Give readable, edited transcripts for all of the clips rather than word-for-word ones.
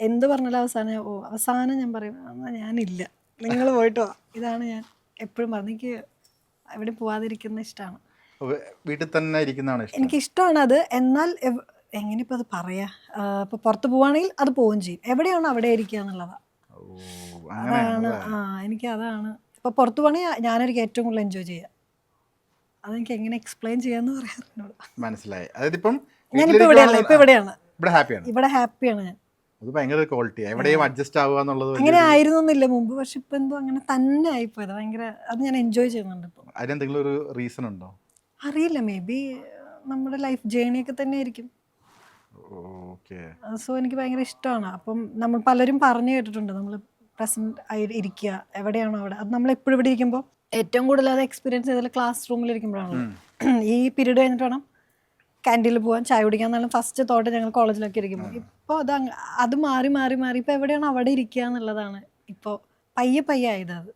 എന്ത് പറഞ്ഞാലും അവസാനം ഞാൻ പറയും എന്നാൽ ഞാനില്ല, നിങ്ങൾ പോയിട്ട് വാ. ഇതാണ് ഞാൻ എപ്പോഴും പറഞ്ഞത്. എനിക്ക് എവിടെ പോവാതിരിക്കുന്ന ഇഷ്ടമാണ്. വീട്ടിൽ തന്നെ ഇരിക്കുന്നതാണ് ഇഷ്ടം. എനിക്കിഷ്ടമാണ് അത്. എന്നാൽ എങ്ങനെ ഇപ്പം അത് പറയാ, ഇപ്പോൾ പുറത്ത് പോവുകയാണെങ്കിൽ അത് പോവുകയും ചെയ്യും. എവിടെയാണോ അവിടെ ഇരിക്കുക എന്നുള്ളതാണ്. അതാണ് എനിക്ക് അതാണ്. ഇപ്പോൾ പുറത്ത് പോകണമെങ്കിൽ ഞാനായിരിക്കും ഏറ്റവും കൂടുതൽ എൻജോയ് ചെയ്യുക. അതെനിക്ക് എങ്ങനെ എക്സ്പ്ലെയിൻ ചെയ്യാന്ന് പറയാറിനോട്. മനസ്സിലായി. അതായത് ഇപ്പം ഞാനിപ്പോൾ ഇവിടെയല്ല, ഇപ്പം ഇവിടെയാണ്. ഇവിടെ ഹാപ്പിയാണ് ഞാൻ. അത് ഭയങ്കര ക്വാളിറ്റി. എവിടെയും അഡ്ജസ്റ്റ് ആവുക എന്നുള്ളത് അങ്ങനെ ആയിരുന്നില്ല മുമ്പ്, പക്ഷെ ഇപ്പം എന്തോ അങ്ങനെ തന്നെ ആയിപ്പോയത്. ഭയങ്കര അത് ഞാൻ എൻജോയ് ചെയ്യുന്നുണ്ട് ഇപ്പോൾ. അതിനെന്തെങ്കിലും ഒരു റീസൺ ഉണ്ടോ? അറിയില്ല, മേ ബി നമ്മുടെ ലൈഫ് ജേണിയൊക്കെ തന്നെ ആയിരിക്കും. സോ എനിക്ക് ഭയങ്കര ഇഷ്ടമാണ്. അപ്പം നമ്മൾ പലരും പറഞ്ഞു കേട്ടിട്ടുണ്ട്, നമ്മൾ പ്രസന്റ് ആയി ഇരിക്കുക, എവിടെയാണോ അവിടെ. അത് നമ്മൾ എപ്പോഴും ഇവിടെ ഇരിക്കുമ്പോൾ ഏറ്റവും കൂടുതൽ അത് എക്സ്പീരിയൻസ് ചെയ്താൽ ക്ലാസ് റൂമിലിരിക്കുമ്പോഴാണല്ലോ. ഈ പീരീഡ് കഴിഞ്ഞിട്ട് വേണം ക്യാൻറ്റീനിൽ പോകാൻ, ചായ കുടിക്കാൻ എന്നാലും ഫസ്റ്റ് തോട്ട് ഞങ്ങൾ കോളേജിലൊക്കെ ഇരിക്കുമ്പോൾ. ഇപ്പോൾ അത് മാറി മാറി മാറി ഇപ്പോൾ എവിടെയാണോ അവിടെ ഇരിക്കുക എന്നുള്ളതാണ് ഇപ്പോൾ പയ്യെ ആയത്. അത്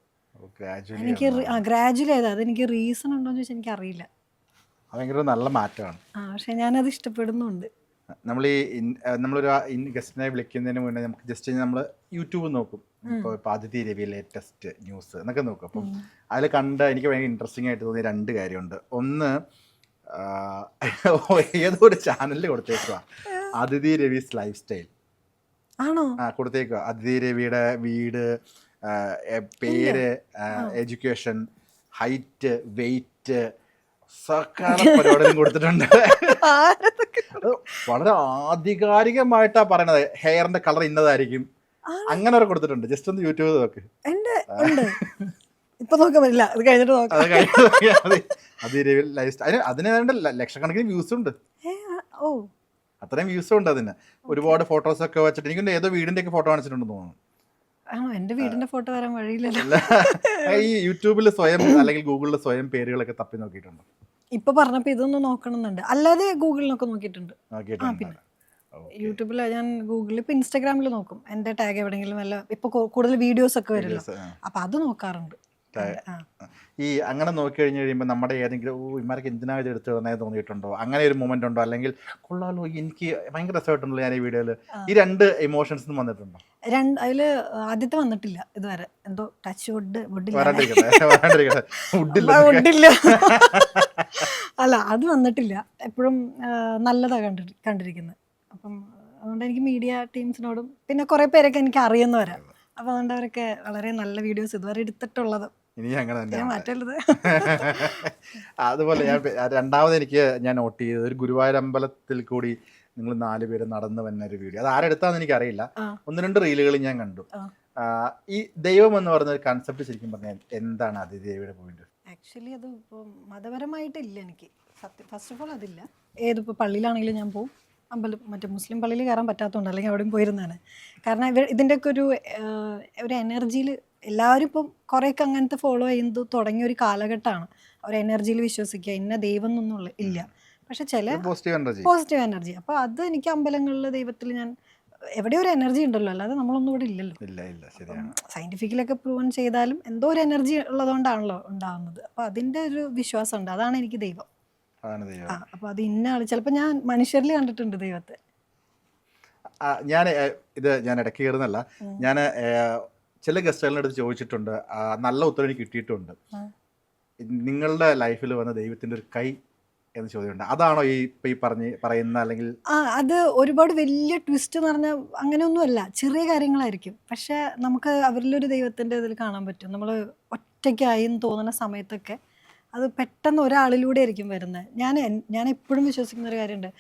എനിക്ക് ഗ്രാജുവലി ആയത്. അതെനിക്ക് റീസൺ ഉണ്ടോ എന്ന് ചോദിച്ചാൽ എനിക്കറിയില്ല. ഭയങ്കര നല്ല മാറ്റമാണ്. പക്ഷെ ഞാനത് ഇഷ്ടപ്പെടുന്നുണ്ട്. നമ്മളൊരു ഗസ്റ്റിനെ വിളിക്കുന്നതിന് മുന്നേ നമുക്ക് ജസ്റ്റ് നമ്മൾ യൂട്യൂബ് നോക്കും. ഇപ്പോൾ ആദിതി രവി ലേറ്റസ്റ്റ് ന്യൂസ് എന്നൊക്കെ നോക്കും. അപ്പം അതിൽ എനിക്ക് ഭയങ്കര ഇൻട്രസ്റ്റിംഗ് ആയിട്ട് തോന്നിയ 2 കാര്യമുണ്ട്. ഒന്ന്, ഏതോ ഒരു ചാനലിൽ കൊടുത്തേക്കുക ആദിതി രവീസ് ലൈഫ് സ്റ്റൈൽ ആണോ കൊടുത്തേക്കുക. ആദിതി രവിയുടെ വീട്, പേര്, എഡ്യൂക്കേഷൻ, ഹൈറ്റ്, വെയിറ്റ്, സകല പരിപാടികളും കൊടുത്തിട്ടുണ്ട്. വളരെ ആധികാരികമായിട്ടാ പറയണത്. ഹെയറിന്റെ കളർ ഇന്നതായിരിക്കും, അങ്ങനെ വരെ കൊടുത്തിട്ടുണ്ട്. ജസ്റ്റ് ഒന്ന് യൂട്യൂബ് നോക്ക്. ഇപ്പൊ നോക്കാൻ പറ്റില്ല, അത് കഴിഞ്ഞിട്ട് നോക്കാം. അതിന് ലക്ഷക്കണക്കിന് വ്യൂസ് ഉണ്ട്. അത്രയും വ്യൂസും ഉണ്ട് അതിന്. ഒരുപാട് ഫോട്ടോസ് ഒക്കെ വെച്ചിട്ട് എനിക്ക് ഏതോ വീടിന്റെ ഒക്കെ ഫോട്ടോ കാണിച്ചിട്ടുണ്ടെന്ന് തോന്നുന്നു. എന്റെ വീടിന്റെ ഫോട്ടോ വരാൻ വഴിയില്ലല്ലോ. ഈ യൂട്യൂബിൽ സ്വയം അല്ലെങ്കിൽ ഗൂഗിളിൽ സ്വയം പേരുകളൊക്കെ തപ്പി നോക്കിയിട്ടുണ്ട്. ഇപ്പൊ പറഞ്ഞപ്പോ ഇതൊന്ന് നോക്കണമെന്നുണ്ട്. അല്ലാതെ ഗൂഗിളിലൊക്കെ നോക്കിയിട്ടുണ്ട്. പിന്നെ യൂട്യൂബിൽ ഞാൻ ഗൂഗിളിൽ ഇപ്പൊ ഇൻസ്റ്റാഗ്രാമിൽ നോക്കും. എന്റെ ടാഗ് എവിടെയെങ്കിലും വല്ല ഇപ്പൊ കൂടുതൽ വീഡിയോസ് ഒക്കെ വരില്ല, അപ്പൊ അത് നോക്കാറുണ്ട്. ഈ അങ്ങനെ നോക്കി കഴിഞ്ഞ് കഴിയുമ്പോൾ നമ്മുടെ ഏതെങ്കിലും ഇമാർക്ക് എന്തിനാ ഇത് എടുത്ത് തന്നെ തോന്നിയിട്ടുണ്ടോ? അങ്ങനെ ഒരു മൊമെന്റ് ഉണ്ടോ? അല്ലെങ്കിൽ കൊള്ളാലോ, എനിക്ക് ഭയങ്കര രസമായിട്ടുണ്ടല്ലോ ഞാൻ ഈ വീഡിയോയിൽ, ഈ 2 ഇമോഷൻസ് വന്നിട്ടുണ്ടോ? അതില് ആദ്യത്തെ വന്നിട്ടില്ല ഇതുവരെ. എന്തോ ടച്ച് വുഡില്ല. അല്ല, അത് വന്നിട്ടില്ല. എപ്പോഴും നല്ലതാ കണ്ടിരിക്കുന്നത്. അപ്പം അതുകൊണ്ട് എനിക്ക് മീഡിയ ടീംസിനോടും പിന്നെ കുറെ പേരൊക്കെ എനിക്ക് അറിയുന്നവരാ. അപ്പൊ അതുകൊണ്ട് അവരൊക്കെ വളരെ നല്ല വീഡിയോസ് ഇതുവരെ എടുത്തിട്ടുള്ളത്. ഇനി അങ്ങനെ തന്നെ മാറ്റരുത്. അതുപോലെ രണ്ടാമത് ഞാൻ നോട്ട് ചെയ്തത് ഒരു ഗുരുവായൂർ അമ്പലത്തിൽ കൂടി നിങ്ങൾ 4 പേര് നടന്നു വന്ന ഒരു വീഡിയോ. അത് ആരെടുത്താന്ന് എനിക്ക് അറിയില്ല. 1-2 റീലുകൾ ഞാൻ കണ്ടു. ഈ ദൈവം എന്ന് പറയുന്ന ഒരു കൺസെപ്റ്റ് ശരിക്കും പറഞ്ഞാൽ എന്താണ് ആദിതി രവിയുടെ പോയിന്റ്? ആക്ച്വലി അത് ഇപ്പോൾ മതപരമായിട്ടില്ല എനിക്ക്. ഫസ്റ്റ് ഓഫ് ഓൾ അതില്ല. ഏതിപ്പോൾ പള്ളിയിലാണെങ്കിലും ഞാൻ പോകും. മറ്റേ മുസ്ലിം പള്ളിയിൽ കയറാൻ പറ്റാത്തതുകൊണ്ട്, അല്ലെങ്കിൽ അവിടെയും പോയിരുന്നതാണ്. കാരണം ഇതിൻ്റെയൊക്കെ ഒരു എനർജിയിൽ എല്ലാവരും ഇപ്പം കുറേയൊക്കെ അങ്ങനത്തെ ഫോളോ ചെയ്യുന്നത് തുടങ്ങിയ ഒരു കാലഘട്ടമാണ്. ഒരു എനർജിയിൽ വിശ്വസിക്കുക, ഇന്ന ദൈവം എന്നൊന്നും ഇല്ല. പക്ഷെ ചില പോസിറ്റീവ് എനർജി. അപ്പോൾ അത് എനിക്ക് അമ്പലങ്ങളിൽ ദൈവത്തിൽ ഞാൻ എവിടെ ഒരു എനർജി ഉണ്ടല്ലോ, അല്ലാതെ നമ്മളൊന്നും ഇവിടെ ഇല്ലല്ലോ. സയന്റിഫിക്കലൊക്കെ പ്രൂവൻ ചെയ്താലും എന്തോ ഒരു എനർജി ഉള്ളതുകൊണ്ടാണല്ലോ ഉണ്ടാകുന്നത്. അപ്പോൾ അതിൻ്റെ ഒരു വിശ്വാസമുണ്ട്. അതാണ് എനിക്ക് ദൈവം. അപ്പൊ അത് ഇന്ന ആള് ചിലപ്പോൾ ഞാൻ മനുഷ്യരിൽ കണ്ടിട്ടുണ്ട് ദൈവത്തെ. ഞാൻ ഇടയ്ക്ക് കയറുന്നല്ല, ഞാൻ ചില ഗസ്റ്റുകളുടെ അടുത്ത് ചോദിച്ചിട്ടുണ്ട്, നല്ല ഉത്തരം എനിക്ക് കിട്ടിയിട്ടുണ്ട്. നിങ്ങളുടെ ലൈഫിൽ വന്ന ദൈവത്തിന്റെ ഒരു കൈ എന്ന് ചോദ്യമുണ്ട്. അതാണോ ഈ പറയുന്ന, അല്ലെങ്കിൽ അത് ഒരുപാട് വലിയ ട്വിസ്റ്റ് എന്ന് പറഞ്ഞാൽ അങ്ങനെയൊന്നുമല്ല, ചെറിയ കാര്യങ്ങളായിരിക്കും. പക്ഷെ നമുക്ക് അവരിലൊരു ദൈവത്തിന്റെ ഇതിൽ കാണാൻ പറ്റും. നമ്മൾ ഒറ്റയ്ക്കായി എന്ന് തോന്നുന്ന സമയത്തൊക്കെ അത് പെട്ടെന്ന് ഒരാളിലൂടെ ആയിരിക്കും വരുന്നത്. ഞാൻ എപ്പോഴും വിശ്വസിക്കുന്ന ഒരു കാര്യമുണ്ട്.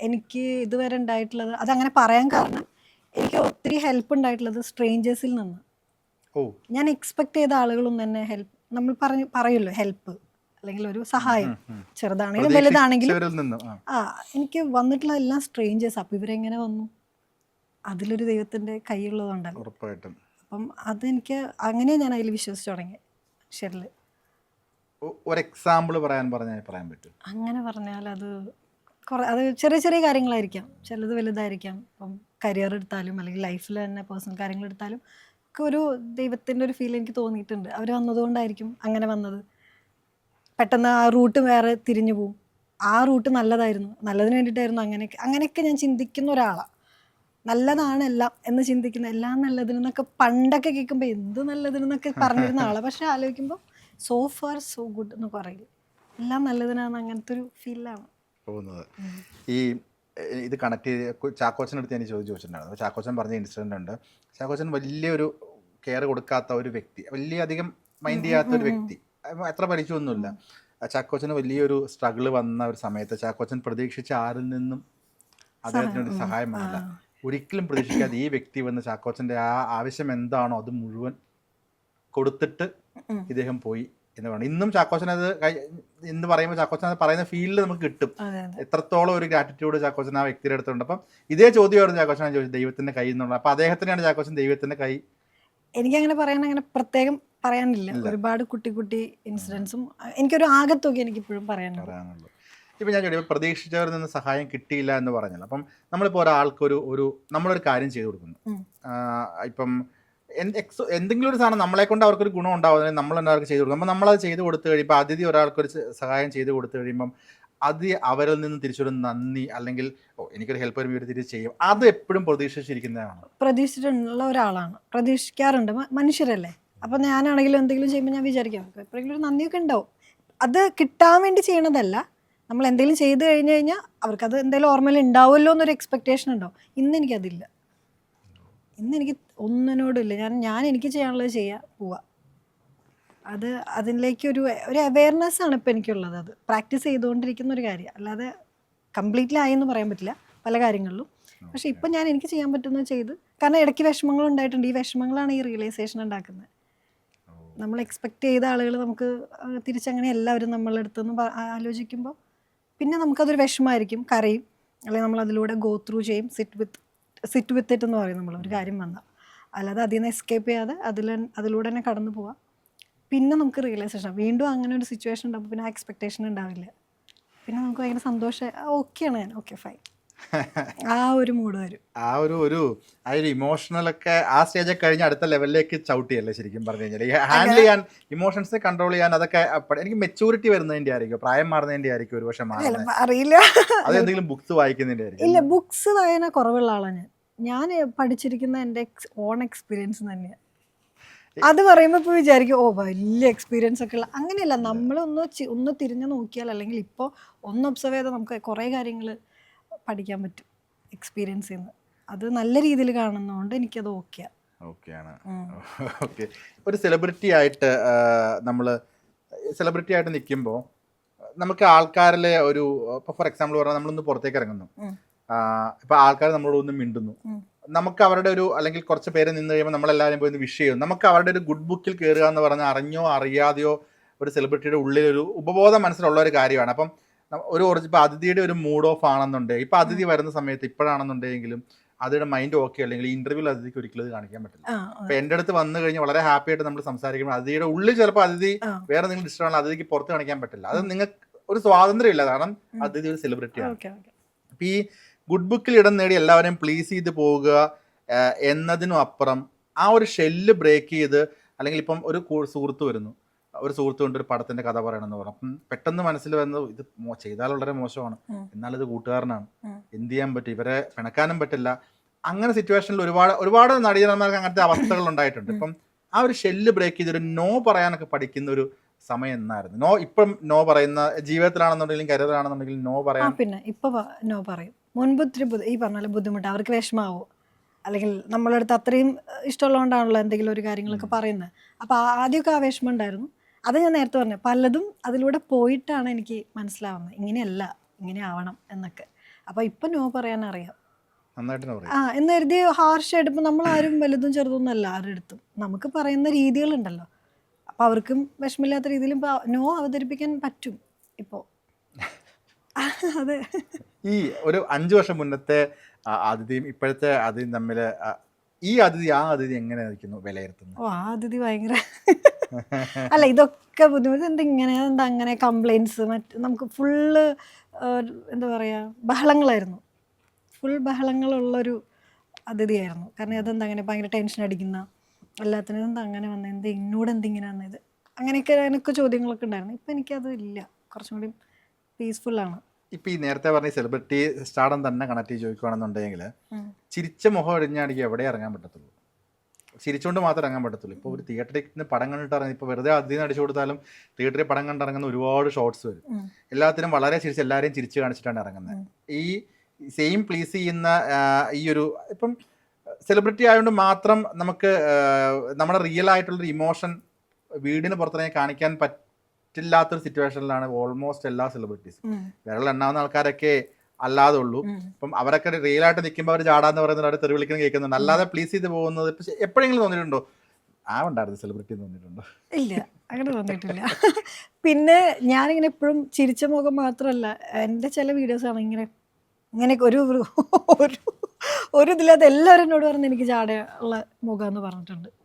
എനിക്ക് ഇതുവരെ ഉണ്ടായിട്ടുള്ളത്, അതങ്ങനെ പറയാൻ കാരണം എനിക്ക് ഒത്തിരി ഹെൽപ്പ് ഉണ്ടായിട്ടുള്ളത് സ്ട്രേഞ്ചേഴ്സിൽ നിന്ന്. ഞാൻ എക്സ്പെക്ട് ചെയ്ത ആളുകളൊന്നും തന്നെ ഹെൽപ്പ്, നമ്മൾ പറയുമല്ലോ ഹെൽപ്പ് അല്ലെങ്കിൽ ഒരു സഹായം, ചെറുതാണെങ്കിലും വലുതാണെങ്കിലും എനിക്ക് വന്നിട്ടുള്ള എല്ലാം സ്ട്രേഞ്ചേഴ്സ്. അപ്പം ഇവരെങ്ങനെ വന്നു? അതിലൊരു ദൈവത്തിന്റെ കൈയുള്ളതുകൊണ്ടല്ലോ. അപ്പം അതെനിക്ക് അങ്ങനെ ഞാൻ അതിൽ വിശ്വസിച്ചു തുടങ്ങി. ശരിയല്ലേ? ഒരു എക്സാമ്പിൾ പറയാൻ പറ്റും? അങ്ങനെ പറഞ്ഞാൽ അത് ചെറിയ ചെറിയ കാര്യങ്ങളായിരിക്കാം, ചിലത് വലുതായിരിക്കാം. ഇപ്പം കരിയർ എടുത്താലും അല്ലെങ്കിൽ ലൈഫിൽ തന്നെ പേഴ്സണൽ കാര്യങ്ങൾ എടുത്താലും ഒക്കെ ഒരു ദൈവത്തിൻ്റെ ഒരു ഫീൽ എനിക്ക് തോന്നിയിട്ടുണ്ട്. അവർ വന്നതുകൊണ്ടായിരിക്കും അങ്ങനെ വന്നത്. പെട്ടെന്ന് ആ റൂട്ട് വേറെ തിരിഞ്ഞു പോവും. ആ റൂട്ട് നല്ലതായിരുന്നു, നല്ലതിന് വേണ്ടിയിട്ടായിരുന്നു, അങ്ങനെയൊക്കെ ഞാൻ ചിന്തിക്കുന്ന ഒരാളാണ്. നല്ലതാണ് എല്ലാം എന്ന് ചിന്തിക്കുന്ന എല്ലാം നല്ലതിനെന്നൊക്കെ പണ്ടൊക്കെ കേൾക്കുമ്പോൾ എന്ത് നല്ലതിനെന്നൊക്കെ പറഞ്ഞിരുന്ന ആളെ, പക്ഷെ ആലോചിക്കുമ്പോൾ സോ ഫാർ സോ ഗുഡ് എന്ന് പറയില്ല, എല്ലാം നല്ലതിനാണ്, അങ്ങനത്തെ ഒരു ഫീലാണ് പോകുന്നത്. ഈ ഇത് കണക്ട് ചെയ്ത് ചാക്കോച്ചൻ്റെ അടുത്ത് ഞാൻ ചോദിച്ചിട്ടുണ്ടായിരുന്നു. ചാക്കോച്ചൻ പറഞ്ഞ ഇൻസിഡൻ്റ് ഉണ്ട്. ചാക്കോച്ചൻ വലിയൊരു കെയർ കൊടുക്കാത്ത ഒരു വ്യക്തി, വലിയ അധികം മൈൻഡ് ചെയ്യാത്ത ഒരു വ്യക്തി, എത്ര പരിചയമൊന്നുമില്ല. ചാക്കോച്ചന് വലിയൊരു സ്ട്രഗിൾ വന്ന ഒരു സമയത്ത് ചാക്കോച്ചൻ പ്രതീക്ഷിച്ച ആരിൽ നിന്നും അദ്ദേഹത്തിന് ഒരു സഹായം വന്നില്ല. ഒരിക്കലും പ്രതീക്ഷിക്കാതെ ഈ വ്യക്തി വന്ന് ചാക്കോച്ചൻ്റെ ആ ആവശ്യം എന്താണോ അത് മുഴുവൻ കൊടുത്തിട്ട് ഇദ്ദേഹം പോയി എന്ന് പറഞ്ഞു. ഇന്നും ചാക്കോച്ചൻ അത് എന്ന് പറയുമ്പോൾ ചാക്കോച്ചൻ അത് പറയുന്ന ഫീലിൽ നമുക്ക് കിട്ടും എത്രത്തോളം ഒരു ഗ്രാറ്റിറ്റ്യൂഡ് ചാക്കോച്ചൻ ആ വ്യക്തിയുടെ അടുത്തുണ്ട്. അപ്പം ഇതേ ചോദ്യമായിരുന്നു ചാക്കോച്ചൻ ചോദിച്ചത്, ദൈവത്തിന്റെ കൈ എന്നുള്ള. അപ്പൊ അദ്ദേഹത്തിനാണ് ചാക്കോച്ചൻ ദൈവത്തിന്റെ കൈ. എനിക്കങ്ങനെ പറയാൻ അങ്ങനെ പ്രത്യേകം പറയാനില്ല, ഒരുപാട് കുട്ടി കുട്ടി ഇൻസിഡൻസും എനിക്കൊരു ആകത്തൊക്കെ എനിക്കിപ്പോഴും പറയാനുള്ളൂ. ഇപ്പം ഞാൻ ചോദിക്കും, പ്രതീക്ഷിച്ചവരിൽ നിന്ന് സഹായം കിട്ടിയില്ല എന്ന് പറഞ്ഞല്ലോ. അപ്പം നമ്മളിപ്പോൾ ഒരാൾക്കൊരു നമ്മളൊരു കാര്യം ചെയ്തു കൊടുക്കുന്നു. ഇപ്പം എന്തെങ്കിലും ഒരു സാധനം നമ്മളെ കൊണ്ട് അവർക്കൊരു ഗുണം ഉണ്ടാവുന്നതിന് നമ്മൾ തന്നെ അവർക്ക് ചെയ്തു കൊടുക്കും. അപ്പം നമ്മളത് ചെയ്ത് കൊടുത്തു കഴിയുമ്പോൾ അതിഥി ഒരാൾക്കൊരു സഹായം ചെയ്ത് കൊടുത്തു കഴിയുമ്പം അത് അവരിൽ നിന്ന് തിരിച്ചൊരു നന്ദി, അല്ലെങ്കിൽ എനിക്കൊരു ഹെൽപ്പ് വരുമ്പോൾ ഇവർ തിരിച്ച് ചെയ്യും, അത് എപ്പോഴും പ്രതീക്ഷിച്ചിരിക്കുന്നതാണ്. പ്രതീക്ഷിച്ചിട്ടുള്ള ഒരാളാണ്, പ്രതീക്ഷിക്കാറുണ്ട്, മനുഷ്യരല്ലേ. അപ്പം ഞാനാണെങ്കിലും എന്തെങ്കിലും ചെയ്യുമ്പോൾ ഞാൻ വിചാരിക്കാം എപ്പോഴെങ്കിലും ഒരു നന്ദിയൊക്കെ ഉണ്ടാവും. അത് കിട്ടാൻ വേണ്ടി ചെയ്യണതല്ല, നമ്മൾ എന്തെങ്കിലും ചെയ്ത് കഴിഞ്ഞ് കഴിഞ്ഞാൽ അവർക്കത് എന്തെങ്കിലും ഓർമ്മയിൽ ഉണ്ടാവുമല്ലോ എന്നൊരു എക്സ്പെക്റ്റേഷൻ ഉണ്ടാവും. ഇന്നെനിക്കതില്ല, ഇന്നെനിക്ക് ഒന്നിനോടില്ല. ഞാൻ എനിക്ക് ചെയ്യാനുള്ളത് ചെയ്യുക, പോവുക. അതിലേക്കൊരു അവെയർനെസ് ആണ് ഇപ്പം എനിക്കുള്ളത്. അത് പ്രാക്ടീസ് ചെയ്തുകൊണ്ടിരിക്കുന്ന ഒരു കാര്യം, അല്ലാതെ കംപ്ലീറ്റ്ലി ആയി എന്ന് പറയാൻ പറ്റില്ല പല കാര്യങ്ങളിലും. പക്ഷെ ഇപ്പം ഞാൻ എനിക്ക് ചെയ്യാൻ പറ്റുന്നത് ചെയ്ത്, കാരണം ഇടയ്ക്ക് വിഷമങ്ങൾ ഉണ്ടായിട്ടുണ്ട്. ഈ വിഷമങ്ങളാണ് ഈ റിയലൈസേഷൻ ഉണ്ടാക്കുന്നത്. നമ്മൾ എക്സ്പെക്റ്റ് ചെയ്ത ആളുകൾ നമുക്ക് തിരിച്ചങ്ങനെ എല്ലാവരും നമ്മളുടെ അടുത്തെന്ന് ആലോചിക്കുമ്പോൾ പിന്നെ നമുക്കതൊരു വിഷമമായിരിക്കും, കരയും, അല്ലെങ്കിൽ നമ്മൾ അതിലൂടെ ഗോ ത്രൂ ചെയ്യും, സിറ്റ് വിത്ത് ഇറ്റ് എന്ന് പറയും നമ്മൾ ഒരു കാര്യം വന്നാൽ. അല്ലാതെ അതിൽ നിന്ന് എസ്കേപ്പ് ചെയ്യാതെ അതിലൂടെ തന്നെ കടന്നു പോവാം. പിന്നെ നമുക്ക് റിയലൈസേഷൻ വീണ്ടും അങ്ങനെ ഒരു സിറ്റുവേഷൻ ഉണ്ടാകുമ്പോൾ പിന്നെ ആ എക്സ്പെക്റ്റേഷൻ ഉണ്ടാവില്ല. പിന്നെ നമുക്ക് ഭയങ്കര സന്തോഷം, ഓക്കെയാണ് ഞാൻ, ഓക്കെ ഫൈൻ, ആ ഒരു മൂഡ് വരും. ആ ഒരു ഇമോഷണലൊക്കെ ആ സ്റ്റേജൊക്കെ കഴിഞ്ഞ് അടുത്ത ലെവലിലേക്ക് ചവിട്ടിയല്ലേ ശരിക്കും പറഞ്ഞു കഴിഞ്ഞാൽ. ഹാൻഡിൽ ചെയ്യാൻ, ഇമോഷൻസ് കൺട്രോൾ ചെയ്യാൻ, അതൊക്കെ എനിക്ക് മെച്ചൂരിറ്റി വരുന്നതിൻ്റെ ആയിരിക്കും, പ്രായം മാറുന്നതിൻ്റെ ആയിരിക്കും ഒരു പക്ഷേ മാറുന്നത്. അറിയില്ല, അതെന്തെങ്കിലും ബുക്സ് വായിക്കുന്നതിൻ്റെ ആയിരിക്കും. ഇല്ല, ബുക്സ് വായന കുറവുള്ള ആളാണ് ഞാൻ പഠിച്ചിരിക്കുന്ന എൻ്റെ ഓൺ എക്സ്പീരിയൻസ് തന്നെയാണ്. അത് പറയുമ്പോൾ ഇപ്പോൾ വിചാരിക്കും വലിയ എക്സ്പീരിയൻസ് ഒക്കെ ഉള്ള, അങ്ങനെയല്ല. നമ്മളൊന്ന് തിരിഞ്ഞു നോക്കിയാൽ, അല്ലെങ്കിൽ ഇപ്പോൾ ഒന്ന് ഒബ്സർവ് ചെയ്താൽ നമുക്ക് കുറേ കാര്യങ്ങൾ പഠിക്കാൻ പറ്റും എക്സ്പീരിയൻസ് ചെയ്യുന്നത്. അത് നല്ല രീതിയിൽ കാണുന്നതുകൊണ്ട് എനിക്കത് ഓക്കെയാണ്. ഓക്കെ, ഒരു സെലിബ്രിറ്റി ആയിട്ട് നിൽക്കുമ്പോൾ നമുക്ക് ആൾക്കാരിലെ ഇപ്പോൾ ഫോർ എക്സാമ്പിൾ പറഞ്ഞാൽ നമ്മളൊന്ന് പുറത്തേക്ക് ഇറങ്ങുന്നു, ഇപ്പോൾ ആൾക്കാർ നമ്മളോട് ഒന്ന് മിണ്ടുന്നു, നമുക്ക് അവരുടെ അല്ലെങ്കിൽ കുറച്ച് പേര് നിന്ന് കഴിയുമ്പോൾ നമ്മളെല്ലാവരും പോയി വിഷ് ചെയ്യും, നമുക്ക് അവരുടെ ഒരു ഗുഡ് ബുക്കിൽ കയറുക എന്ന് പറഞ്ഞാൽ അറിഞ്ഞോ അറിയാതെയോ ഒരു സെലിബ്രിറ്റിയുടെ ഉള്ളിലൊരു ഉപബോധ മനസ്സിലുള്ള ഒരു കാര്യമാണ്. അപ്പം ഇപ്പോൾ അതിഥിയുടെ ഒരു മൂഡ് ഓഫ് ആണെന്നുണ്ടെങ്കിൽ, ഇപ്പം അതിഥി വരുന്ന സമയത്ത് ഇപ്പോഴാണെന്നുണ്ടെങ്കിലും അതിയുടെ മൈൻഡ് ഓക്കെ അല്ലെങ്കിൽ ഇന്റർവ്യൂവിൽ അതിഥിക്ക് ഒരിക്കലും ഇത് കാണിക്കാൻ പറ്റില്ല. ഇപ്പം എൻ്റെ അടുത്ത് വന്നു കഴിഞ്ഞാൽ വളരെ ഹാപ്പി ആയിട്ട് നമ്മൾ സംസാരിക്കുമ്പോൾ അതിഥിയുടെ ഉള്ളിൽ ചിലപ്പോൾ അതിഥി വേറെ നിങ്ങൾ ഡിസ്റ്റർബ് ആണ്, അതിഥിക്ക് പുറത്ത് കാണിക്കാൻ പറ്റില്ല. അത് നിങ്ങൾക്ക് ഒരു സ്വാതന്ത്ര്യം ഇല്ല, കാരണം അതിഥി ഒരു സെലിബ്രിറ്റിയാണ്. അപ്പം ഈ ഗുഡ് ബുക്കിൽ ഇടം നേടി എല്ലാവരെയും പ്ലീസ് ചെയ്ത് പോവുക എന്നതിനും അപ്പുറം ആ ഒരു ഷെല്ല് ബ്രേക്ക് ചെയ്ത്, അല്ലെങ്കിൽ ഇപ്പം ഒരു സുഹൃത്ത് വരുന്നു, ഒരു സുഹൃത്ത് കൊണ്ട് ഒരു പടത്തിന്റെ കഥ പറയണമെന്ന് പറഞ്ഞു, അപ്പം പെട്ടെന്ന് മനസ്സിൽ വരുന്നത് ഇത് ചെയ്താൽ വളരെ മോശമാണ്, എന്നാലിത് കൂട്ടുകാരനാണ്, എന്ത് ചെയ്യാൻ പറ്റും, ഇവരെ പിണക്കാനും പറ്റില്ല. അങ്ങനെ സിറ്റുവേഷനിൽ ഒരുപാട് നടീനന്മാർക്ക് അങ്ങനത്തെ അവസ്ഥകൾ ഉണ്ടായിട്ടുണ്ട്. ഇപ്പം ആ ഒരു ഷെല്ല് ബ്രേക്ക് ചെയ്തൊരു നോ പറയാനൊക്കെ പഠിക്കുന്ന ഒരു സമയം എന്നായിരുന്നു. ഇപ്പം നോ പറയുന്ന ജീവിതത്തിലാണെന്നുണ്ടെങ്കിലും കരിയറിലാണെന്നുണ്ടെങ്കിലും നോ പറയാൻ പിന്നെ ഇപ്പൊ നോ പറയും. മുൻപ് ഇത്തിരി ഈ പറഞ്ഞാൽ ബുദ്ധിമുട്ട്, അവർക്ക് വിഷമാവോ, അല്ലെങ്കിൽ നമ്മളെ അടുത്ത് അത്രയും ഇഷ്ടമുള്ളതുകൊണ്ടാണല്ലോ എന്തെങ്കിലും ഒരു കാര്യങ്ങളൊക്കെ പറയുന്നത്. അപ്പോൾ ആദ്യമൊക്കെ ആ വിഷമം ഉണ്ടായിരുന്നു. അത് ഞാൻ നേരത്തെ പറഞ്ഞു, പലതും അതിലൂടെ പോയിട്ടാണ് എനിക്ക് മനസ്സിലാവുന്നത്, ഇങ്ങനെയല്ല ഇങ്ങനെ ആവണം എന്നൊക്കെ. അപ്പോൾ ഇപ്പം നോ പറയാൻ അറിയാം, എന്ന് കരുതി ഹാർഷായിട്ട്. ഇപ്പം നമ്മളാരും വലുതും ചെറുതൊന്നും അല്ല ആരുടെ അടുത്തും, നമുക്ക് പറയുന്ന രീതികളുണ്ടല്ലോ, അപ്പോൾ അവർക്കും വിഷമില്ലാത്ത രീതിയിൽ നോ അവതരിപ്പിക്കാൻ പറ്റും ഇപ്പോൾ. അതെ, ഈ ഒരു 5 വർഷം മുന്നത്തെ അതിഥിയും ഇപ്പോഴത്തെ അതിഥിയും തമ്മിൽ ഈ അതിഥി ആ അതിഥി എങ്ങനെയായിരിക്കുന്നു വിലയിരുത്തുന്നത്? ആ അതിഥി ഭയങ്കര അല്ല, ഇതൊക്കെ ബുദ്ധിമുട്ട്, എന്താ അങ്ങനെ കംപ്ലൈൻറ്റ്സ്, നമുക്ക് ഫുള്ള് എന്താ പറയുക, ബഹളങ്ങളായിരുന്നു, ഫുൾ ബഹളങ്ങളുള്ളൊരു അതിഥിയായിരുന്നു. കാരണം അതെന്താ അങ്ങനെ ഭയങ്കര ടെൻഷൻ അടിക്കുന്ന, എല്ലാത്തിനും എന്താ അങ്ങനെ വന്നത്, എന്നോട് എന്തിങ്ങനെ വന്നത്, അങ്ങനെയൊക്കെ ചോദ്യങ്ങളൊക്കെ ഉണ്ടായിരുന്നു. ഇപ്പം എനിക്കത് ഇല്ല, കുറച്ചും കൂടി പീസ്ഫുള്ളാണ്. ഇപ്പം ഈ നേരത്തെ പറഞ്ഞ സെലിബ്രിറ്റി സ്റ്റാർഡം തന്നെ കണക്ട് ചെയ്ത് ചോദിക്കുകയാണെന്നുണ്ടെങ്കിൽ ചിരിച്ച മുഖം ഒഴിഞ്ഞാണെങ്കിൽ എവിടെ ഇറങ്ങാൻ പറ്റത്തുള്ളൂ, ചിരിച്ചുകൊണ്ട് മാത്രമേ ഇറങ്ങാൻ പറ്റത്തുള്ളൂ. ഇപ്പോൾ ഒരു തിയേറ്ററിൽ പടം കണ്ടിട്ട് ഇറങ്ങി, ഇപ്പോൾ വെറുതെ അതിൽ നിന്ന് അടിച്ചു കൊടുത്താലും തിയേറ്ററിൽ പടം കണ്ടിറങ്ങുന്ന ഒരുപാട് ഷോർട്സ് വരും. എല്ലാത്തിനും വളരെ ചിരിച്ച് എല്ലാവരെയും ചിരിച്ച് കാണിച്ചിട്ടാണ് ഇറങ്ങുന്നത്. ഈ സെയിം പ്ലീസ് ചെയ്യുന്ന ഈ ഒരു ഇപ്പം സെലിബ്രിറ്റി ആയതുകൊണ്ട് മാത്രം നമുക്ക് നമ്മുടെ റിയൽ ആയിട്ടുള്ളൊരു ഇമോഷൻ വീടിന് പുറത്തിറങ്ങി കാണിക്കാൻ പറ്റില്ലാത്തൊരു സിറ്റുവേഷനിലാണ് ഓൾമോസ്റ്റ് എല്ലാ സെലിബ്രിറ്റീസും. വിരൽ എണ്ണാവുന്ന ആൾക്കാരൊക്കെ അല്ലാതെ ഉള്ളൂ. അപ്പം അവരൊക്കെ റിയൽ ആയിട്ട് നിൽക്കുമ്പോൾ അവർ ചാടാന്ന് പറയുന്നത് അവർ തെറി വിളിക്കുന്നത് കേൾക്കുന്നുണ്ട്. അല്ലാതെ പ്ലീസ് ചെയ്ത് പോകുന്നത് എപ്പോഴെങ്കിലും തോന്നിയിട്ടുണ്ടോ ഉണ്ടായിരുന്നു സെലിബ്രിറ്റി തോന്നിയിട്ടുണ്ടോ? ഇല്ല, അങ്ങനെ തോന്നിയിട്ടില്ല. പിന്നെ ഞാനിങ്ങനെ എപ്പോഴും ചിരിച്ച മുഖം മാത്രമല്ല, എൻ്റെ ചില വീഡിയോസാണ് ഇങ്ങനെ ഒരു ഇതില്ലാത്ത എല്ലാവരും എന്നോട് പറഞ്ഞ് എനിക്ക് ചാടയുള്ള മുഖം എന്ന് പറഞ്ഞിട്ടുണ്ട്.